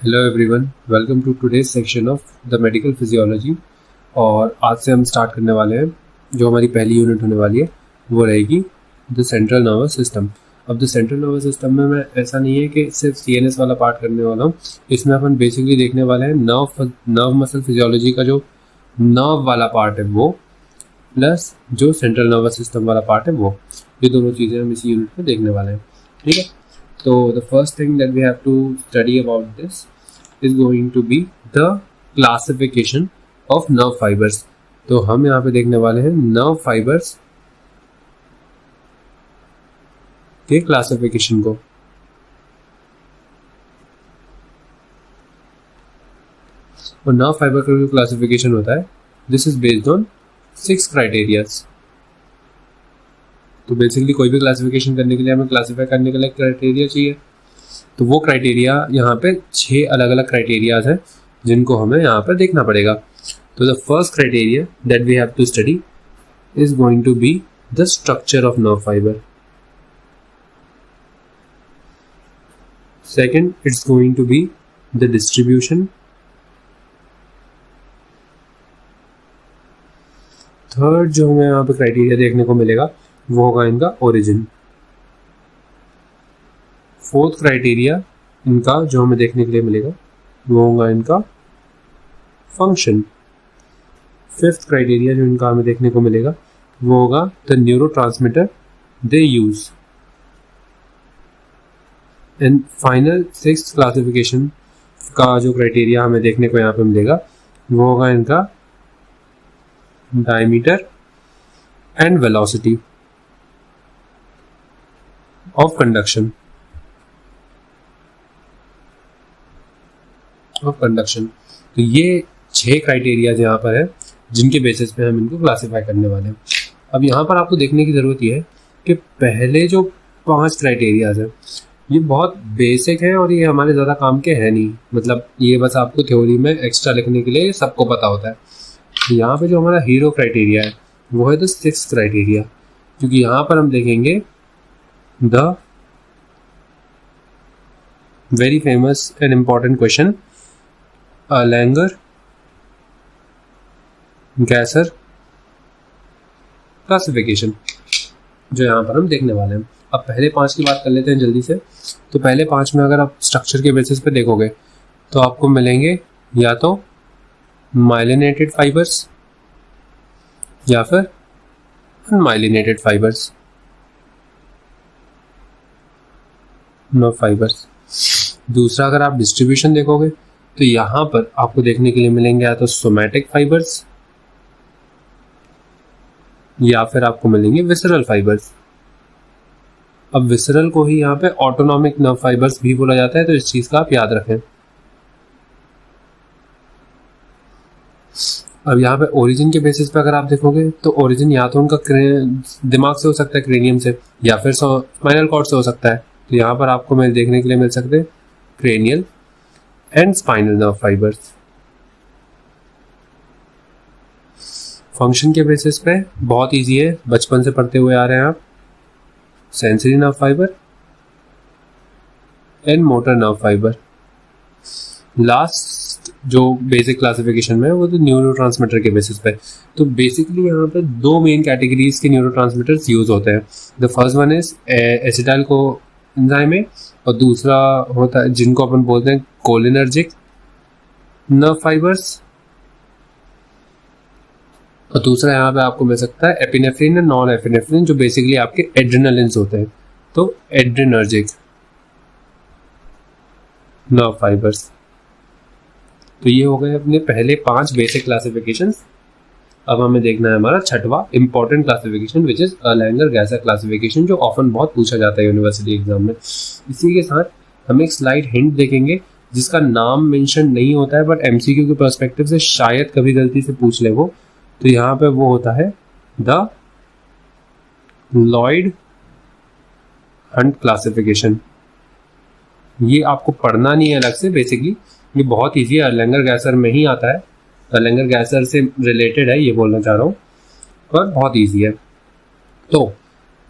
Hello everyone, welcome to today's section of the medical physiology. और आज से हम स्टार्ट करने वाले हैं जो हमारी पहली यूनिट होने वाली है वो रहेगी द सेंट्रल नर्वस सिस्टम। अब द सेंट्रल नर्वस सिस्टम में मैं ऐसा नहीं है कि सिर्फ सीएनएस वाला पार्ट करने वाला हूँ। इसमें अपन बेसिकली देखने वाले हैं नर्व मसल फिजियोलॉजी का जो नर्व वाला पार्ट है वो, प्लस जो सेंट्रल नर्वस सिस्टम वाला पार्ट है वो। ये दोनों चीज़ें हम इसी यूनिट में देखने वाले हैं, ठीक है। So the first thing that we have to study about this is going to be the classification of nerve fibers. तो हम यहाँ पे देखने वाले हैं nerve fibers के क्लासिफिकेशन को। और nerve fiber का जो क्लासिफिकेशन होता है, this is based on 6 criterias. तो बेसिकली कोई भी क्लासिफिकेशन करने के लिए हमें क्लासीफाई करने के लिए क्राइटेरिया चाहिए। तो वो क्राइटेरिया यहाँ पे 6 अलग अलग क्राइटेरियाज हैं जिनको हमें यहाँ पर देखना पड़ेगा। तो the first criteria that we have to study is going to be the structure of nerve fibre. Second, it's going to be the distribution. Third जो हमें यहाँ पे क्राइटेरिया देखने को मिलेगा वो होगा इनका ओरिजिन। फोर्थ क्राइटेरिया इनका जो हमें देखने के लिए मिलेगा वो होगा इनका फंक्शन। फिफ्थ क्राइटेरिया जो इनका हमें देखने को मिलेगा वो होगा the neurotransmitter they use. And final sixth classification का जो क्राइटेरिया हमें देखने को यहाँ पे मिलेगा वो होगा इनका diameter and velocity of conduction. तो ये 6 क्राइटेरिया यहाँ पर है जिनके बेसिस पे हम इनको क्लासिफाई करने वाले हैं। अब यहाँ पर आपको देखने की ज़रूरत ये है कि पहले जो 5 क्राइटेरियाज हैं ये बहुत बेसिक हैं और ये हमारे ज़्यादा काम के हैं नहीं। मतलब ये बस आपको थ्योरी में एक्स्ट्रा लिखने के लिए सबको पता होता है। तो यहाँ पे जो हमारा हीरो क्राइटेरिया है वो है द 6th क्राइटेरिया, क्योंकि यहाँ पर हम देखेंगे the very famous and important question Erlanger-Gasser classification जो यहाँ पर हम देखने वाले हैं। अब पहले 5 की बात कर लेते हैं जल्दी से। तो पहले 5 में अगर आप स्ट्रक्चर के बेसिस पे देखोगे तो आपको मिलेंगे या तो माइलिनेटेड फाइबर्स या फिर अनमाइलिनेटेड फाइबर्स, नर्व फाइबर्स। दूसरा, अगर आप डिस्ट्रीब्यूशन देखोगे तो यहाँ पर आपको देखने के लिए मिलेंगे या तो सोमैटिक फाइबर्स या फिर आपको मिलेंगे विसरल फाइबर्स। अब विसरल को ही यहाँ पे ऑटोनॉमिक नर्व फाइबर्स भी बोला जाता है, तो इस चीज का आप याद रखें। अब यहाँ पे ओरिजिन के बेसिस पे अगर आप देखोगे तो ओरिजिन या तो उनका दिमाग से हो सकता है, क्रेनियम से, या फिर स्पाइनल कॉर्ड से हो सकता है। तो यहाँ पर आपको मैं देखने के लिए मिल सकते हैं cranial and spinal nerve fibres. Function के बेसिस पे बहुत इजी है, बचपन से पढ़ते हुए आ रहे हैं आप। Sensory nerve fibre and motor nerve fibre. Last जो बेसिक क्लासिफिकेशन में है वो तो न्यूरोट्रांसमीटर के बेसिस पे। तो बेसिकली यहाँ पे 2 मेन कैटेगरीज के न्यूरोट्रांसमीटर्स यूज होते हैं। The first one is acetyl co enzyme है, और दूसरा होता है जिनको अपन बोलते हैं कोलिनर्जिक नर्व फाइबर्स, और दूसरा यहाँ पे आपको मिल सकता है एपिनेफ्रिन एंड नॉन एपिनेफ्रिन जो बेसिकली आपके एड्रेनलिन्स होते हैं। तो एड्रेनर्जिक नर्व फाइबर्स। तो ये हो गए अपने पहले 5 बेसिक क्लासिफिकेशंस। अब हमें देखना है हमारा 6वां important classification which is Erlanger Gasser classification, जो ऑफन बहुत पूछा जाता है यूनिवर्सिटी एग्जाम में। इसी के साथ हम एक स्लाइड हिंट देखेंगे जिसका नाम मेंशन नहीं होता है, बट एमसीक्यू के पर्सपेक्टिव से शायद कभी गलती से पूछ ले वो। तो यहाँ पे वो होता है द लॉयड हंट क्लासिफिकेशन। ये आपको पढ़ना नहीं है अलग से, बेसिकली ये बहुत ईजी है, अर्लैंगर-गैसर में ही आता है, अर्लैंगर-गैसर से रिलेटेड है ये बोलना चाह रहा हूँ, पर बहुत ईजी है। तो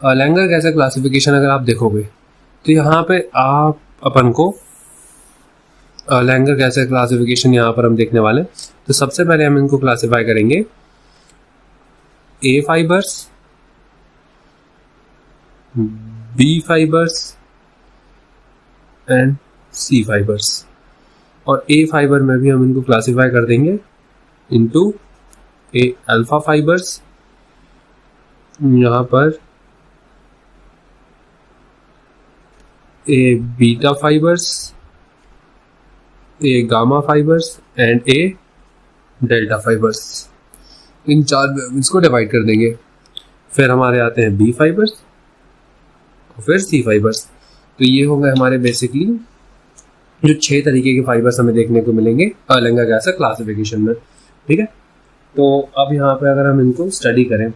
अर्लैंगर-गैसर क्लासिफिकेशन अगर आप देखोगे तो यहाँ पे आप अपन को लैंगर गैस क्लासिफिकेशन यहाँ पर हम देखने वाले हैं। तो सबसे पहले हम इनको क्लासिफाई करेंगे A fibres, B fibres and C fibres. और ए फाइबर में भी हम इनको क्लासिफाई कर देंगे इनटू ए अल्फा फाइबर्स, यहाँ पर A beta fibres, A gamma fibres and A delta fibres. इन चार में हम इसको डिवाइड कर देंगे। फिर हमारे आते हैं बी फाइबर्स और फिर सी फाइबर्स। तो ये होंगे हमारे बेसिकली जो 6 तरीके के फाइबर्स हमें देखने को मिलेंगे लैंगर गैस क्लासिफिकेशन में। ठीक है, तो अब यहाँ पे अगर हम इनको स्टडी करें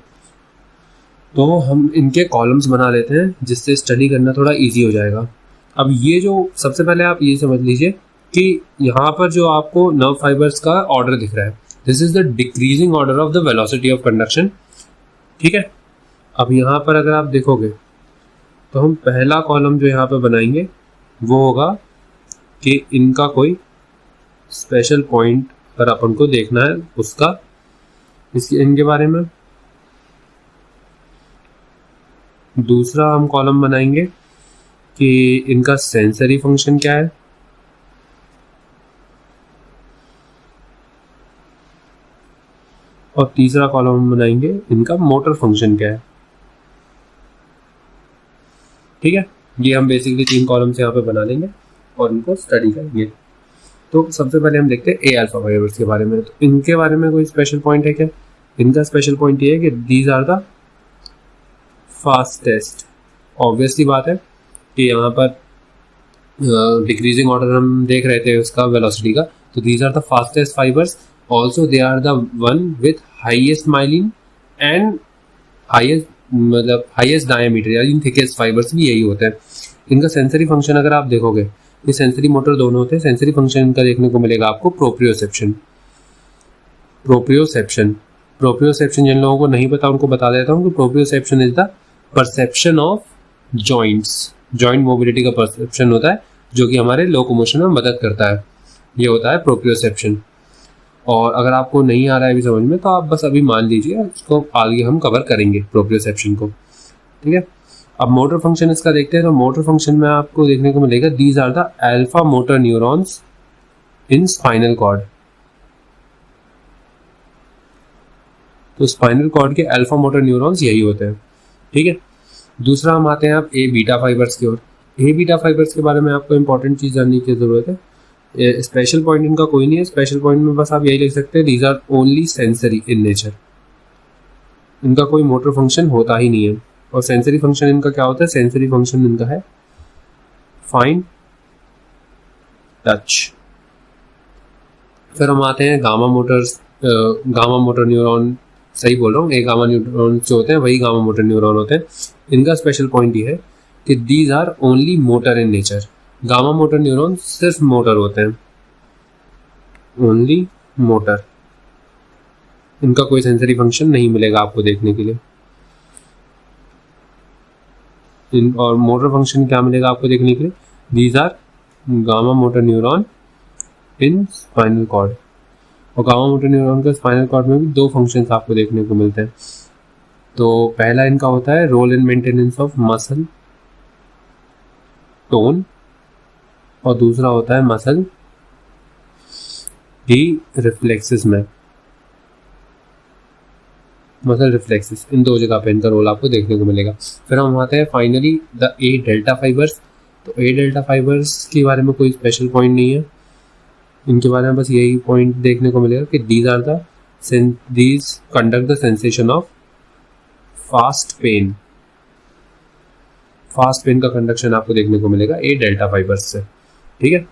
तो हम इनके कॉलम्स बना लेते हैं, जिससे स्टडी करना थोड़ा इजी हो जाएगा। अब ये जो सबसे पहले आप ये समझ लीजिए कि यहाँ पर जो आपको नर्व फाइबर्स का ऑर्डर दिख रहा है, this is the decreasing order of the velocity of conduction. ठीक है, अब यहाँ पर अगर आप देखोगे तो हम पहला कॉलम जो यहाँ पर बनाएंगे वो होगा कि इनका कोई स्पेशल पॉइंट अगर अपन को देखना है उसका, इनके बारे में। दूसरा हम कॉलम बनाएंगे कि इनका सेंसरी फंक्शन क्या है। और तीसरा कॉलम हम बनाएंगे इनका मोटर फंक्शन क्या है। ठीक है, ये हम बेसिकली 3 कॉलम्स यहाँ पे बना लेंगे और इनको स्टडी करेंगे। तो सबसे पहले हम देखते हैं ए अल्फा फाइबर्स के बारे में। तो इनके बारे में कोई स्पेशल पॉइंट है क्या? इनका स्पेशल पॉइंट ये है कि these are the fastest. Obviously बात है कि यहाँ पर डिक्रीजिंग ऑर्डर हम देख रहे थे उसका वेलोसिटी का, तो these are the fastest fibres. Also they are the one with highest myelin and highest मतलब हाइएस्ट डायमीटर, या इन थिकेस्ट फाइबर्स भी यही होते हैं। इनका सेंसरी फंक्शन अगर आप देखोगे, ये सेंसरी मोटर दोनों होते हैं। सेंसरी फंक्शन इनका देखने को मिलेगा आपको प्रोप्रियोसेप्शन। प्रोप्रियोसेप्शन जिन लोगों को नहीं पता उनको बता देता हूँ कि proprioception is the perception of joints. Joint mobility का परसेप्शन होता है जो कि हमारे लोकोमोशन में मदद करता है, ये होता है प्रोप्रियोसेप्शन। और अगर आपको नहीं आ रहा है अभी समझ में तो आप बस अभी मान लीजिए, इसको आगे हम कवर करेंगे प्रोप्रियोसेप्शन को। ठीक है, अब मोटर फंक्शन इसका देखते हैं। तो मोटर फंक्शन में आपको देखने को मिलेगा these are the alpha motor neurons in spinal cord. तो स्पाइनल कॉर्ड के अल्फा मोटर न्यूरॉन्स यही होते हैं। ठीक है, दूसरा हम आते हैं आप ए बीटा फाइबर्स की ओर। ए बीटा फाइबर्स के बारे में आपको इंपॉर्टेंट चीज जानने की जरूरत है। स्पेशल पॉइंट इनका कोई नहीं है। स्पेशल पॉइंट में बस आप यही लिख सकते हैं these are only sensory in nature. इनका कोई मोटर फंक्शन होता ही नहीं है। और सेंसरी फंक्शन इनका क्या होता है? सेंसरी फंक्शन इनका है फाइन टच। फिर हम आते हैं gamma Motors, gamma motor neuron, सही बोल रहा हूँ, ए गामा न्यूरॉन जो होते हैं वही गामा मोटर न्यूरॉन होते हैं। इनका स्पेशल पॉइंट ये है कि these are only motor in nature. Gamma motor neuron सिर्फ मोटर होते हैं, ओनली मोटर। इनका कोई सेंसरी फंक्शन नहीं मिलेगा आपको देखने के लिए। और मोटर फंक्शन क्या मिलेगा आपको देखने के लिए? These are gamma motor neuron in spinal cord. और गामा मोटर न्यूरॉन का स्पाइनल कॉर्ड में भी 2 फंक्शंस आपको देखने को मिलते हैं। तो पहला इनका होता है role in maintenance of muscle tone, और दूसरा होता है मसल की रिफ्लेक्सेस में, मसल रिफ्लेक्सेस। इन 2 जगह पे इनका रोल आपको देखने को मिलेगा। फिर हम आते हैं finally the A delta fibres. तो ए डेल्टा फाइबर्स के बारे में कोई स्पेशल पॉइंट नहीं है। इनके बारे में बस यही पॉइंट देखने को मिलेगा कि these are the these conduct the sensation of fast pain. Fast pain का कंडक्शन आपको देखने को मिलेगा ए डेल्टा फाइबर्स से। ठीक है,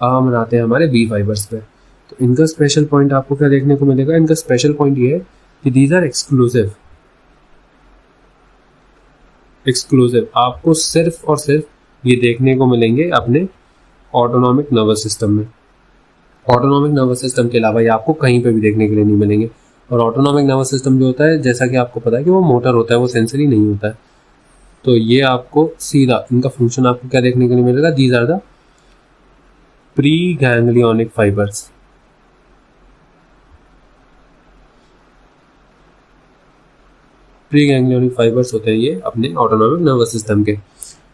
अब हम आते हैं हमारे बी फाइबर्स पे। तो इनका स्पेशल पॉइंट आपको क्या देखने को मिलेगा? इनका स्पेशल पॉइंट ये है कि दीज आर एक्सक्लूसिव। एक्सक्लूसिव आपको सिर्फ और सिर्फ ये देखने को मिलेंगे अपने ऑटोनॉमिक नर्वस सिस्टम में। ऑटोनॉमिक नर्वस सिस्टम के अलावा ये आपको कहीं पे भी देखने के लिए नहीं मिलेंगे। और ऑटोनॉमिक नर्वस सिस्टम जो होता है, जैसा कि आपको पता है कि वो मोटर होता है, वो सेंसरी नहीं होता है। तो ये आपको सीधा इनका फंक्शन आपको क्या देखने के लिए मिलेगा? These are the pre ganglionic fibres. Pre ganglionic fibres होते हैं ये अपने ऑटोनॉमिक नर्वस सिस्टम के।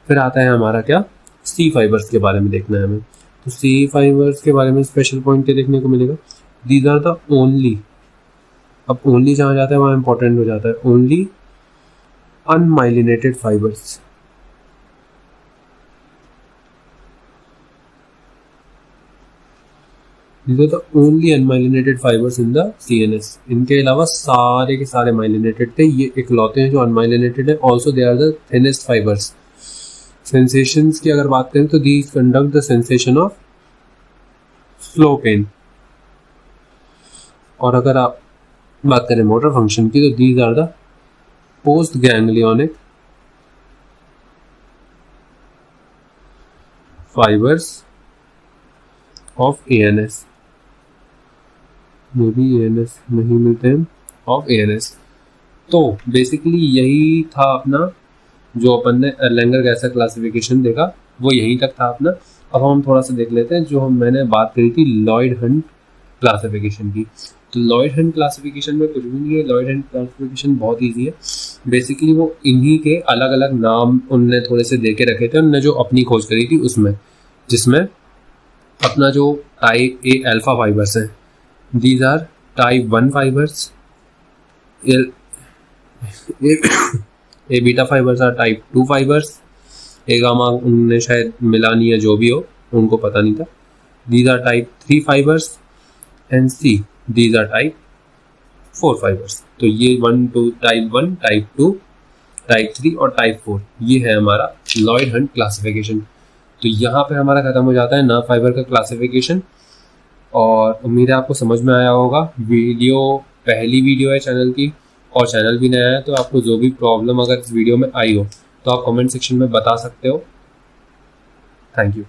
फिर आता है हमारा क्या, सी फाइबर्स के बारे में देखना है हमें। तो सी फाइबर्स के बारे में स्पेशल पॉइंट क्या देखने को मिलेगा, दीज आर द ओनली, अब ओनली जहाँ जाता है वहाँ इंपॉर्टेंट हो जाता है, only unmyelinated fibres. These are the only unmyelinated fibers in the CNS. इनके अलावा सारे के सारे माइलिनेटेड थे, ये इकलौते हैं जो अनमाइलिनेटेड है। Also they are the thinnest fibres. Sensations की अगर बात करें तो these conduct the sensation of slow pain. और अगर आप बात करें मोटर फंक्शन की तो these are the post ganglionic fibres of ANS। Maybe ANS नहीं मिलते हैं, ऑफ ANS। तो बेसिकली यही था अपना जो अपन ने एर्लैंगर गैसर क्लासिफिकेशन देखा, वो यहीं तक था अपना। अब हम थोड़ा सा देख लेते हैं जो मैंने बात करी थी लॉयड हंट क्लासिफिकेशन की। तो लॉयड हंट क्लासिफिकेशन में कुछ भी नहीं है, लॉयड हंट क्लासिफिकेशन बहुत ईजी है। बेसिकली वो इन्हीं के अलग अलग नाम उनने थोड़े से दे के रखे थे, उनने जो अपनी खोज करी थी उसमें, जिसमें अपना जो टाइप ए अल्फा फाइबर्स हैं, these are type 1 fibres, A beta fibres are type 2 fibres, A gamma उनने शायद मिलानी है जो भी हो, उनको पता नहीं था, these are type 3 fibres, and C these are type 4 fibres. तो ये 1 2 टाइप 1, टाइप 2, टाइप 3 और टाइप 4, ये है हमारा लॉयड हंट क्लासिफिकेशन। तो यहाँ पे हमारा खत्म हो जाता है नर्व फाइबर का क्लासिफिकेशन। और उम्मीद है आपको समझ में आया होगा। वीडियो पहली वीडियो है चैनल की और चैनल भी नया है, तो आपको जो भी प्रॉब्लम अगर इस वीडियो में आई हो तो आप कमेंट सेक्शन में बता सकते हो। Thank you.